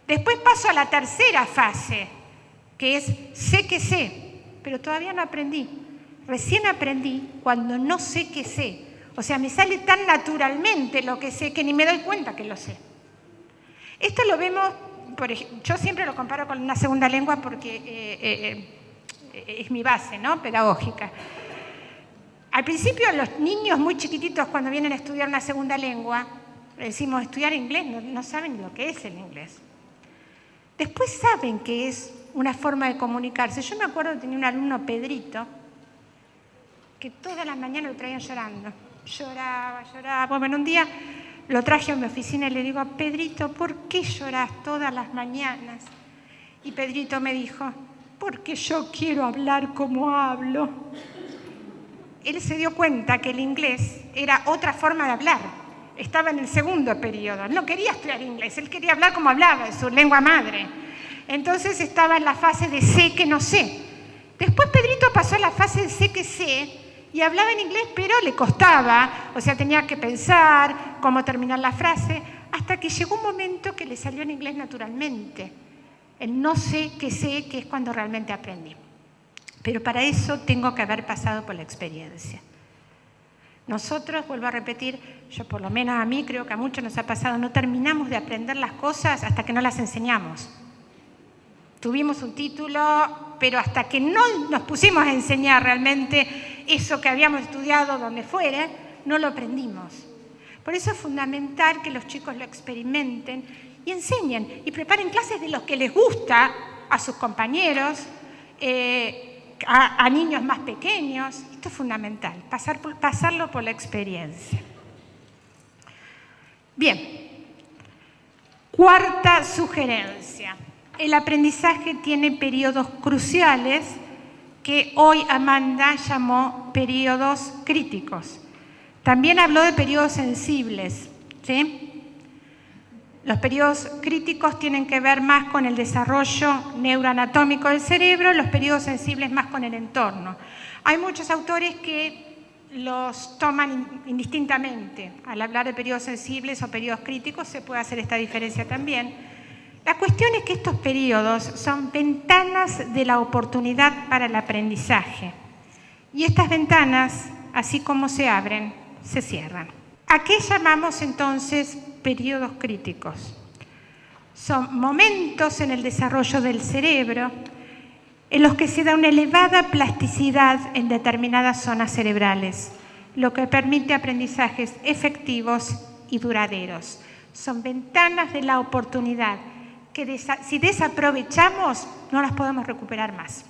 Después paso a la tercera fase, que es sé que sé, pero todavía no aprendí. Recién aprendí cuando no sé que sé. O sea, me sale tan naturalmente lo que sé que ni me doy cuenta que lo sé. Esto lo vemos, yo siempre lo comparo con una segunda lengua porque es mi base, ¿no?, pedagógica. Al principio, los niños muy chiquititos, cuando vienen a estudiar una segunda lengua, decimos estudiar inglés, no saben lo que es el inglés. Después saben que es una forma de comunicarse. Yo me acuerdo que tenía un alumno, Pedrito, que todas las mañanas lo traían llorando. Lloraba. Bueno, un día lo traje a mi oficina y le digo, Pedrito, ¿por qué lloras todas las mañanas? Y Pedrito me dijo, porque yo quiero hablar como hablo. Él se dio cuenta que el inglés era otra forma de hablar. Estaba en el segundo periodo. No quería estudiar inglés, él quería hablar como hablaba, en su lengua madre. Entonces estaba en la fase de sé que no sé. Después Pedrito pasó a la fase de sé que sé y hablaba en inglés, pero le costaba. O sea, tenía que pensar cómo terminar la frase, hasta que llegó un momento que le salió en inglés naturalmente. El no sé, que es cuando realmente aprendí. Pero para eso tengo que haber pasado por la experiencia. Nosotros, vuelvo a repetir, yo por lo menos a mí creo que a muchos nos ha pasado, no terminamos de aprender las cosas hasta que no las enseñamos. Tuvimos un título, pero hasta que no nos pusimos a enseñar realmente eso que habíamos estudiado donde fuera, no lo aprendimos. Por eso es fundamental que los chicos lo experimenten y enseñen y preparen clases de los que les gusta a sus compañeros, a niños más pequeños. Esto es fundamental, pasarlo por la experiencia. Bien, cuarta sugerencia. El aprendizaje tiene periodos cruciales que hoy Amanda llamó periodos críticos. También habló de periodos sensibles, ¿sí? Los periodos críticos tienen que ver más con el desarrollo neuroanatómico del cerebro, los periodos sensibles más con el entorno. Hay muchos autores que los toman indistintamente. Al hablar de periodos sensibles o periodos críticos se puede hacer esta diferencia también. La cuestión es que estos periodos son ventanas de la oportunidad para el aprendizaje. Y estas ventanas, así como se abren, se cierran. ¿A qué llamamos entonces periodos críticos? Son momentos en el desarrollo del cerebro en los que se da una elevada plasticidad en determinadas zonas cerebrales, lo que permite aprendizajes efectivos y duraderos. Son ventanas de la oportunidad que si desaprovechamos no las podemos recuperar más.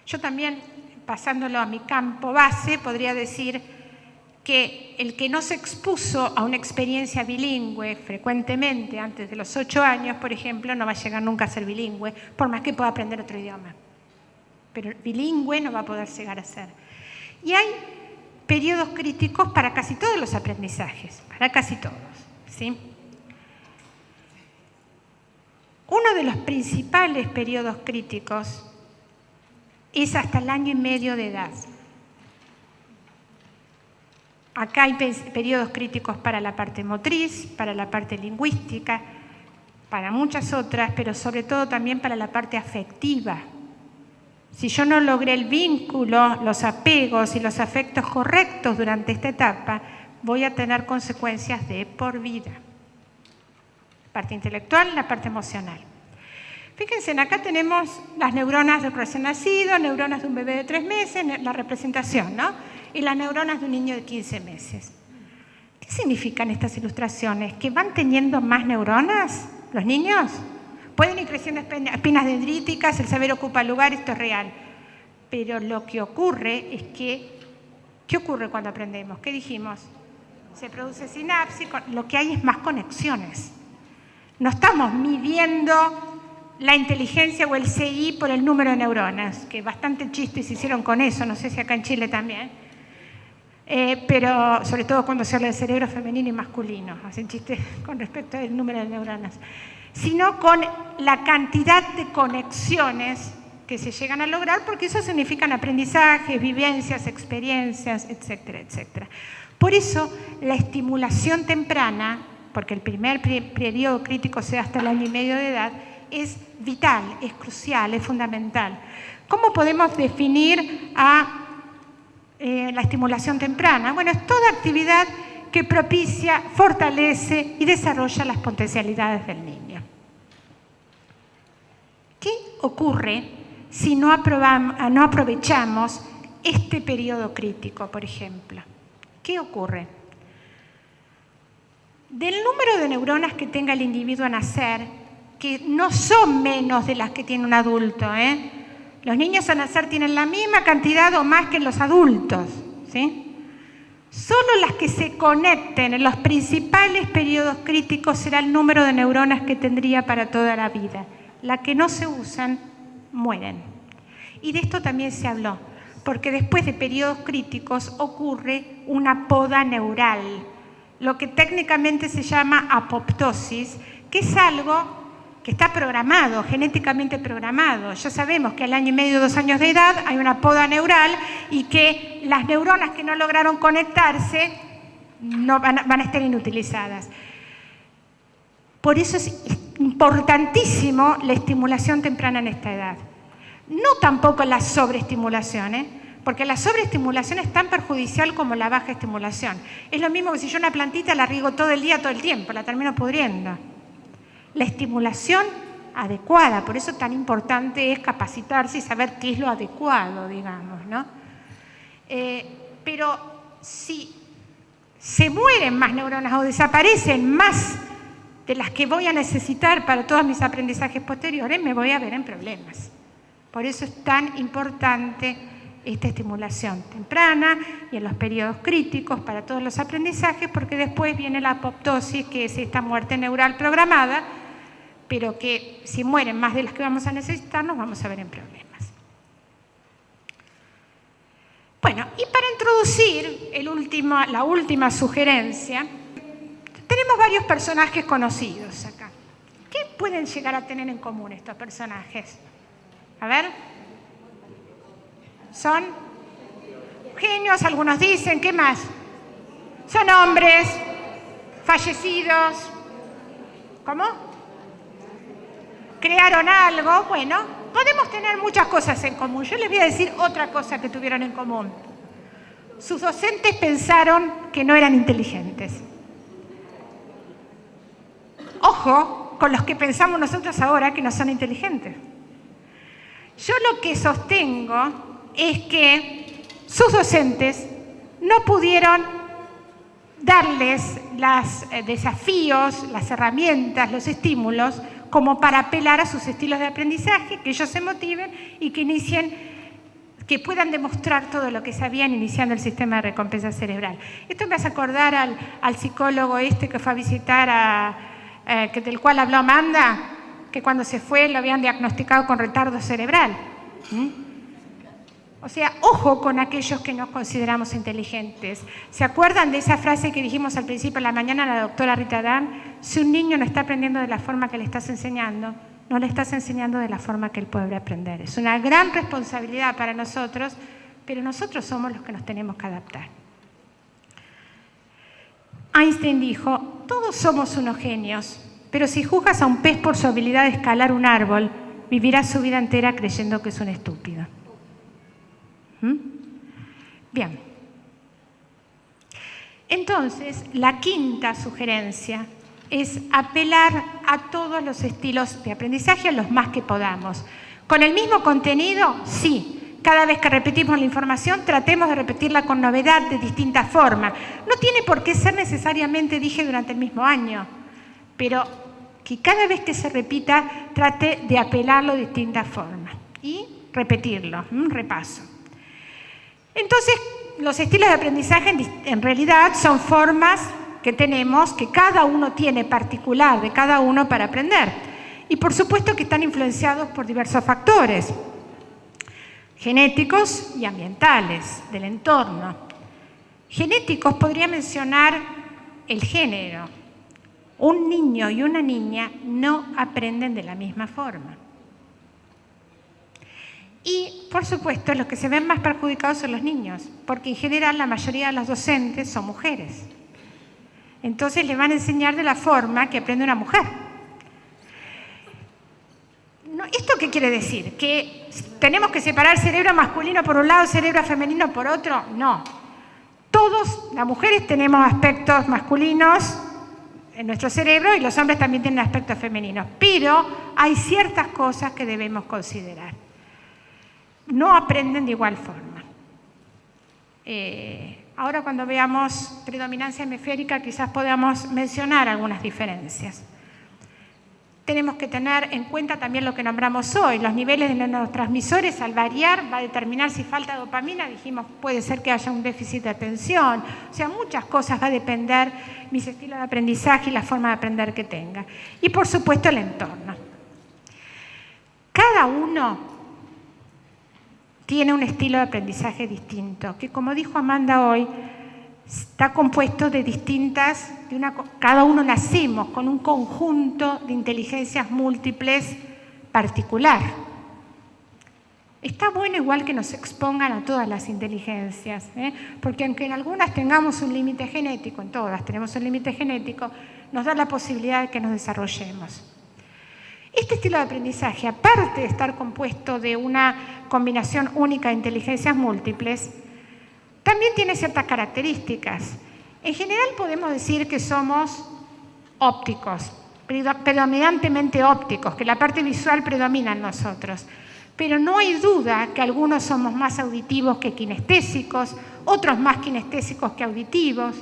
Yo también, pasándolo a mi campo base, podría decir que el que no se expuso a una experiencia bilingüe frecuentemente antes de los 8 años, por ejemplo, no va a llegar nunca a ser bilingüe, por más que pueda aprender otro idioma. Pero bilingüe no va a poder llegar a ser. Y hay periodos críticos para casi todos los aprendizajes, para casi todos, ¿sí? Uno de los principales periodos críticos es hasta el 1 año y medio de edad. Acá hay periodos críticos para la parte motriz, para la parte lingüística, para muchas otras, pero sobre todo también para la parte afectiva. Si yo no logré el vínculo, los apegos y los afectos correctos durante esta etapa, voy a tener consecuencias de por vida. La parte intelectual y la parte emocional. Fíjense, acá tenemos las neuronas del recién nacido, neuronas de un bebé de 3 meses, la representación, ¿no? Y las neuronas de un niño de 15 meses. ¿Qué significan estas ilustraciones? ¿Que van teniendo más neuronas los niños? pueden ir creciendo espinas dendríticas, el saber ocupa lugar, esto es real. Pero lo que ocurre es que, ¿qué ocurre cuando aprendemos? ¿Qué dijimos? Se produce sinapsis, lo que hay es más conexiones. No estamos midiendo la inteligencia o el CI por el número de neuronas, que bastante chistes se hicieron con eso, no sé si acá en Chile también, pero sobre todo cuando se habla del cerebro femenino y masculino, hacen chistes con respecto al número de neuronas, sino con la cantidad de conexiones que se llegan a lograr, porque eso significan aprendizajes, vivencias, experiencias, etcétera, etcétera. Por eso la estimulación temprana, porque el primer periodo crítico se da hasta el año y medio de edad, es vital, es crucial, es fundamental. ¿Cómo podemos definir a la estimulación temprana? Bueno, es toda actividad que propicia, fortalece y desarrolla las potencialidades del niño. ¿Qué ocurre si no aprovechamos este periodo crítico, por ejemplo? ¿Qué ocurre? Del número de neuronas que tenga el individuo a nacer, que no son menos de las que tiene un adulto, Los niños a nacer tienen la misma cantidad o más que los adultos, ¿sí? Solo las que se conecten en los principales periodos críticos será el número de neuronas que tendría para toda la vida. Las que no se usan, mueren. Y de esto también se habló, porque después de periodos críticos ocurre una poda neural, lo que técnicamente se llama apoptosis, que es algo que está programado, genéticamente programado. Ya sabemos que al año y medio, 2 años de edad, hay una poda neural y que las neuronas que no lograron conectarse van a estar inutilizadas. Por eso es importantísimo la estimulación temprana en esta edad. No tampoco la sobreestimulación, porque la sobreestimulación es tan perjudicial como la baja estimulación. Es lo mismo que si yo una plantita la riego todo el día, todo el tiempo, la termino pudriendo. La estimulación adecuada, por eso tan importante es capacitarse y saber qué es lo adecuado, digamos, ¿no? Pero si se mueren más neuronas o desaparecen más de las que voy a necesitar para todos mis aprendizajes posteriores, me voy a ver en problemas. Por eso es tan importante esta estimulación temprana y en los periodos críticos para todos los aprendizajes, porque después viene la apoptosis, que es esta muerte neural programada, pero que si mueren más de las que vamos a necesitar, nos vamos a ver en problemas. Bueno, y para introducir la última sugerencia, tenemos varios personajes conocidos acá. ¿Qué pueden llegar a tener en común estos personajes? A ver. Son genios, algunos dicen, ¿qué más? Son hombres, fallecidos. ¿Cómo? Crearon algo. Bueno, podemos tener muchas cosas en común. Yo les voy a decir otra cosa que tuvieron en común. Sus docentes pensaron que no eran inteligentes. Ojo con los que pensamos nosotros ahora que no son inteligentes. Yo lo que sostengo es que sus docentes no pudieron darles los desafíos, las herramientas, los estímulos, como para apelar a sus estilos de aprendizaje, que ellos se motiven y que puedan demostrar todo lo que sabían iniciando el sistema de recompensa cerebral. Esto me hace acordar al psicólogo que fue a visitar, del cual habló Amanda, que cuando se fue lo habían diagnosticado con retardo cerebral. O sea, ojo con aquellos que nos consideramos inteligentes. ¿Se acuerdan de esa frase que dijimos al principio de la mañana la doctora Rita Dan? Si un niño no está aprendiendo de la forma que le estás enseñando, no le estás enseñando de la forma que él puede aprender. Es una gran responsabilidad para nosotros, pero nosotros somos los que nos tenemos que adaptar. Einstein dijo, todos somos unos genios, pero si juzgas a un pez por su habilidad de escalar un árbol, vivirá su vida entera creyendo que es un estúpido. Bien. Entonces, la quinta sugerencia es apelar a todos los estilos de aprendizaje, a los más que podamos. ¿Con el mismo contenido? Sí. Cada vez que repetimos la información, tratemos de repetirla con novedad de distintas formas. No tiene por qué ser necesariamente, dije, durante el mismo año, pero que cada vez que se repita trate de apelarlo de distintas formas y repetirlo, un repaso. Entonces, los estilos de aprendizaje en realidad son formas que tenemos, que cada uno tiene particular de cada uno para aprender. Y por supuesto que están influenciados por diversos factores, genéticos y ambientales, del entorno. Genéticos podría mencionar el género. Un niño y una niña no aprenden de la misma forma. Y, por supuesto, los que se ven más perjudicados son los niños, porque en general la mayoría de los docentes son mujeres. Entonces les van a enseñar de la forma que aprende una mujer. ¿Esto qué quiere decir? ¿Que tenemos que separar cerebro masculino por un lado, cerebro femenino por otro? No. Todos, las mujeres, tenemos aspectos masculinos en nuestro cerebro y los hombres también tienen aspectos femeninos. Pero hay ciertas cosas que debemos considerar. No aprenden de igual forma. Ahora cuando veamos predominancia hemisférica quizás podamos mencionar algunas diferencias. Tenemos que tener en cuenta también lo que nombramos hoy. Los niveles de neurotransmisores al variar va a determinar si falta dopamina. Dijimos, puede ser que haya un déficit de atención. O sea, muchas cosas va a depender mis estilos de aprendizaje y la forma de aprender que tenga. Y por supuesto el entorno. Cada uno tiene un estilo de aprendizaje distinto, que como dijo Amanda hoy, está compuesto de distintas, cada uno nacemos con un conjunto de inteligencias múltiples particular. Está bueno igual que nos expongan a todas las inteligencias, porque aunque en algunas tengamos un límite genético, en todas tenemos un límite genético, nos da la posibilidad de que nos desarrollemos. Este estilo de aprendizaje, aparte de estar compuesto de una combinación única de inteligencias múltiples, también tiene ciertas características. En general podemos decir que somos ópticos, predominantemente ópticos, que la parte visual predomina en nosotros. Pero no hay duda que algunos somos más auditivos que kinestésicos, otros más kinestésicos que auditivos.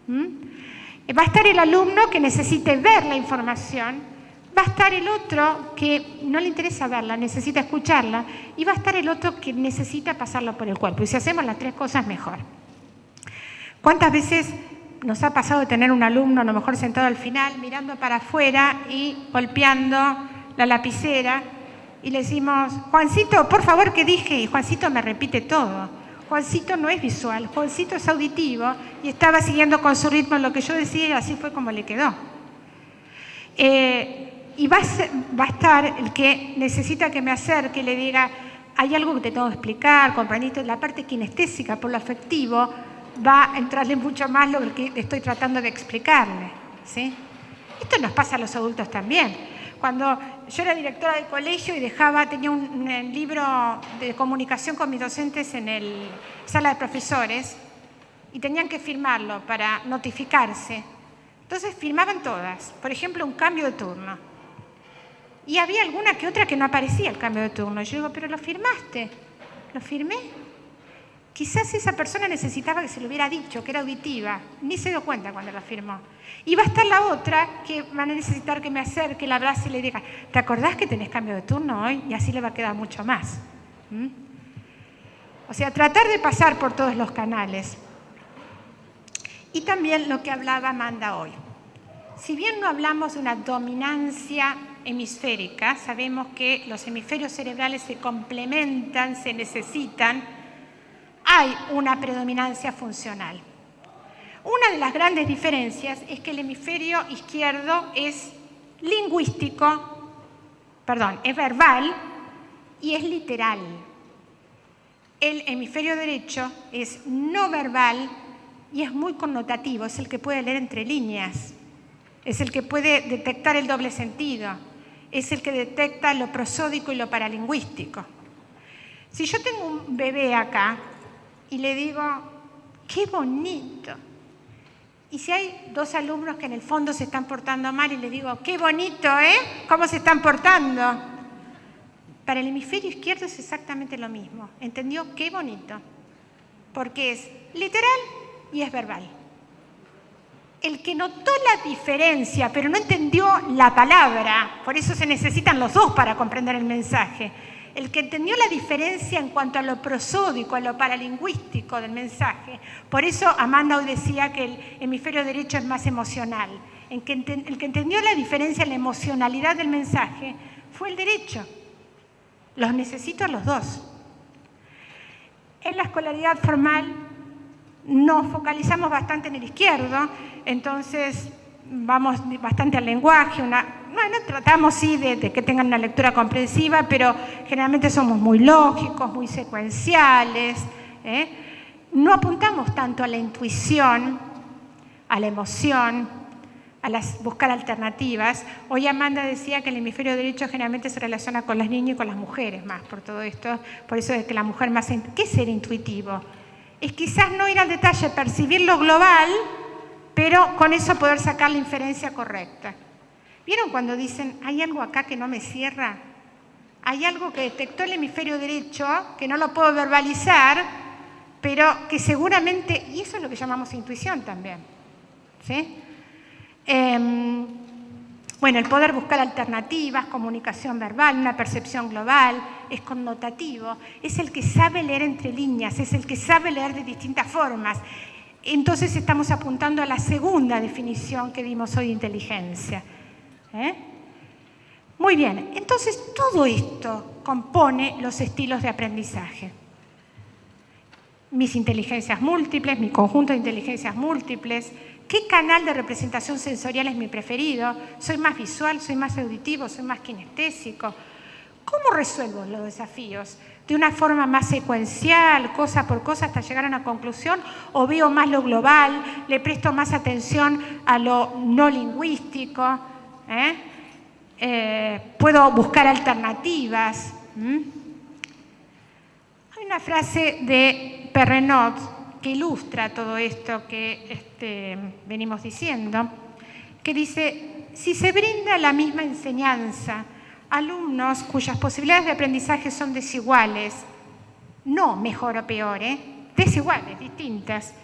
Va a estar el alumno que necesite ver la información, va a estar el otro que no le interesa verla, necesita escucharla, y va a estar el otro que necesita pasarlo por el cuerpo. Y si hacemos las tres cosas, mejor. ¿Cuántas veces nos ha pasado de tener un alumno, a lo mejor sentado al final, mirando para afuera y golpeando la lapicera, y le decimos, Juancito, por favor, ¿qué dije? Y Juancito me repite todo. Juancito no es visual, Juancito es auditivo, y estaba siguiendo con su ritmo lo que yo decía, y así fue como le quedó. Y va a estar el que necesita que me acerque y le diga, hay algo que te tengo que explicar, comprendiste, la parte kinestésica por lo afectivo va a entrarle mucho más lo que estoy tratando de explicarle, ¿sí? Esto nos pasa a los adultos también. Cuando yo era directora del colegio y tenía un libro de comunicación con mis docentes en la sala de profesores y tenían que firmarlo para notificarse. Entonces firmaban todas, por ejemplo, un cambio de turno. Y había alguna que otra que no aparecía el cambio de turno. Yo digo, pero lo firmaste. ¿Lo firmé? Quizás esa persona necesitaba que se lo hubiera dicho, que era auditiva. Ni se dio cuenta cuando lo firmó. Y va a estar la otra que van a necesitar que me acerque, la abrace y le diga, ¿te acordás que tenés cambio de turno hoy? Y así le va a quedar mucho más. O sea, tratar de pasar por todos los canales. Y también lo que hablaba Amanda hoy. Si bien no hablamos de una dominancia hemisférica, sabemos que los hemisferios cerebrales se complementan, se necesitan, hay una predominancia funcional. Una de las grandes diferencias es que el hemisferio izquierdo es es verbal y es literal. El hemisferio derecho es no verbal y es muy connotativo, es el que puede leer entre líneas, es el que puede detectar el doble sentido, es el que detecta lo prosódico y lo paralingüístico. Si yo tengo un bebé acá y le digo, ¡qué bonito! Y si hay dos alumnos que en el fondo se están portando mal y les digo, ¡qué bonito, ¿Cómo se están portando? Para el hemisferio izquierdo es exactamente lo mismo. ¿Entendió? ¡Qué bonito! Porque es literal y es verbal. el que notó la diferencia, pero no entendió la palabra, por eso se necesitan los dos para comprender el mensaje. El que entendió la diferencia en cuanto a lo prosódico, a lo paralingüístico del mensaje, por eso Amanda hoy decía que el hemisferio derecho es más emocional. El que entendió la diferencia en la emocionalidad del mensaje fue el derecho. Los necesito a los dos. En la escolaridad formal nos focalizamos bastante en el izquierdo, entonces vamos bastante al lenguaje, tratamos sí de que tengan una lectura comprensiva, pero generalmente somos muy lógicos, muy secuenciales, no apuntamos tanto a la intuición, a la emoción, a buscar alternativas. Hoy Amanda decía que el hemisferio derecho generalmente se relaciona con las niñas y con las mujeres más por todo esto, por eso es que la mujer más... ¿Qué es ser intuitivo? Es quizás no ir al detalle, percibir lo global, pero con eso poder sacar la inferencia correcta. ¿Vieron cuando dicen, hay algo acá que no me cierra? Hay algo que detectó el hemisferio derecho, que no lo puedo verbalizar, pero que seguramente, y eso es lo que llamamos intuición también, ¿sí? Bueno, el poder buscar alternativas, comunicación verbal, una percepción global, es connotativo, es el que sabe leer entre líneas, es el que sabe leer de distintas formas. Entonces estamos apuntando a la segunda definición que dimos hoy de inteligencia. Muy bien, entonces todo esto compone los estilos de aprendizaje. Mis inteligencias múltiples, mi conjunto de inteligencias múltiples, ¿qué canal de representación sensorial es mi preferido? ¿Soy más visual, soy más auditivo, soy más kinestésico? ¿Cómo resuelvo los desafíos? ¿De una forma más secuencial, cosa por cosa, hasta llegar a una conclusión? ¿O veo más lo global, le presto más atención a lo no lingüístico? ¿Puedo buscar alternativas? Hay una frase de Perrenot que ilustra todo esto que venimos diciendo, que dice, si se brinda la misma enseñanza a alumnos cuyas posibilidades de aprendizaje son desiguales, no mejor o peor, desiguales, distintas,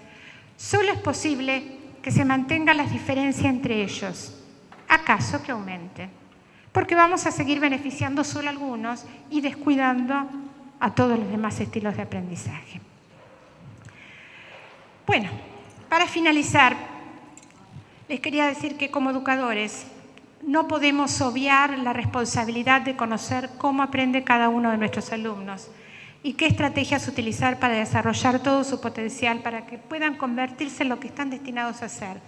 solo es posible que se mantengan las diferencias entre ellos, acaso que aumente, porque vamos a seguir beneficiando solo a algunos y descuidando a todos los demás estilos de aprendizaje. Bueno, para finalizar, les quería decir que como educadores no podemos obviar la responsabilidad de conocer cómo aprende cada uno de nuestros alumnos y qué estrategias utilizar para desarrollar todo su potencial para que puedan convertirse en lo que están destinados a ser,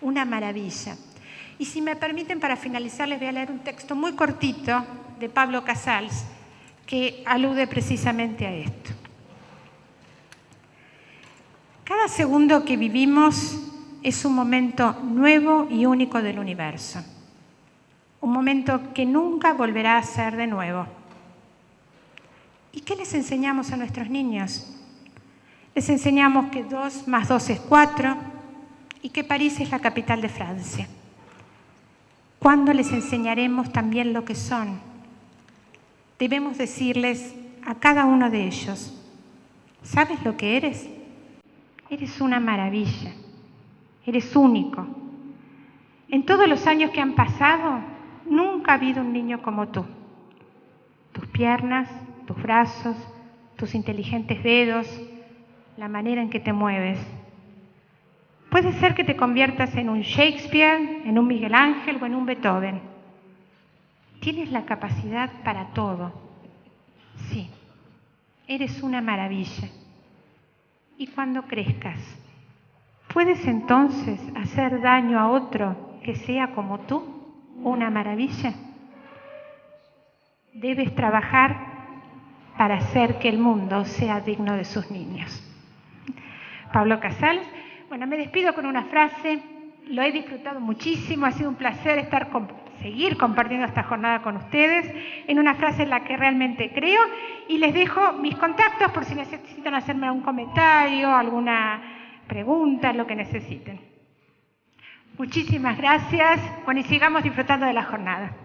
una maravilla. Y si me permiten, para finalizar, les voy a leer un texto muy cortito de Pablo Casals que alude precisamente a esto. Cada segundo que vivimos es un momento nuevo y único del universo. Un momento que nunca volverá a ser de nuevo. ¿Y qué les enseñamos a nuestros niños? Les enseñamos que 2 más 2 es 4 y que París es la capital de Francia. ¿Cuándo les enseñaremos también lo que son? Debemos decirles a cada uno de ellos, ¿sabes lo que eres? Eres una maravilla, eres único. En todos los años que han pasado, nunca ha habido un niño como tú. Tus piernas, tus brazos, tus inteligentes dedos, la manera en que te mueves. Puede ser que te conviertas en un Shakespeare, en un Miguel Ángel o en un Beethoven. Tienes la capacidad para todo. Sí, eres una maravilla. Y cuando crezcas, ¿puedes entonces hacer daño a otro que sea como tú? ¿Una maravilla? Debes trabajar para hacer que el mundo sea digno de sus niños. Pablo Casals. Bueno, me despido con una frase. Lo he disfrutado muchísimo. Ha sido un placer seguir compartiendo esta jornada con ustedes en una frase en la que realmente creo, y les dejo mis contactos por si necesitan hacerme algún comentario, alguna pregunta, lo que necesiten. Muchísimas gracias. Bueno, y sigamos disfrutando de la jornada.